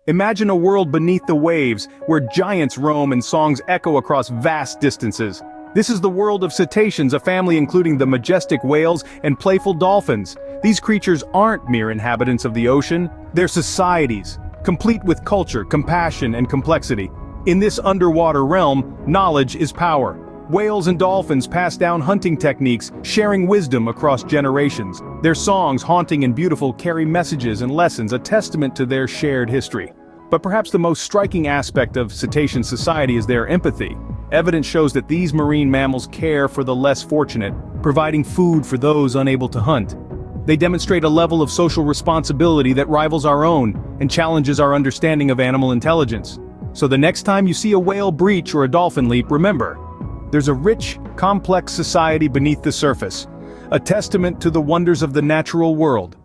Imagine a world beneath the waves, where giants roam and songs echo across vast distances. This is the world of cetaceans, a family including the majestic whales and playful dolphins. These creatures aren't mere inhabitants of the ocean, they're societies, complete with culture, compassion, and complexity. In this underwater realm, knowledge is power. Whales and dolphins pass down hunting techniques, sharing wisdom across generations. Their songs, haunting and beautiful, carry messages and lessons, a testament to their shared history. But perhaps the most striking aspect of cetacean society is their empathy. Evidence shows that these marine mammals care for the less fortunate, providing food for those unable to hunt. They demonstrate a level of social responsibility that rivals our own and challenges our understanding of animal intelligence. So the next time you see a whale breach or a dolphin leap, remember, there's a rich, complex society beneath the surface, a testament to the wonders of the natural world.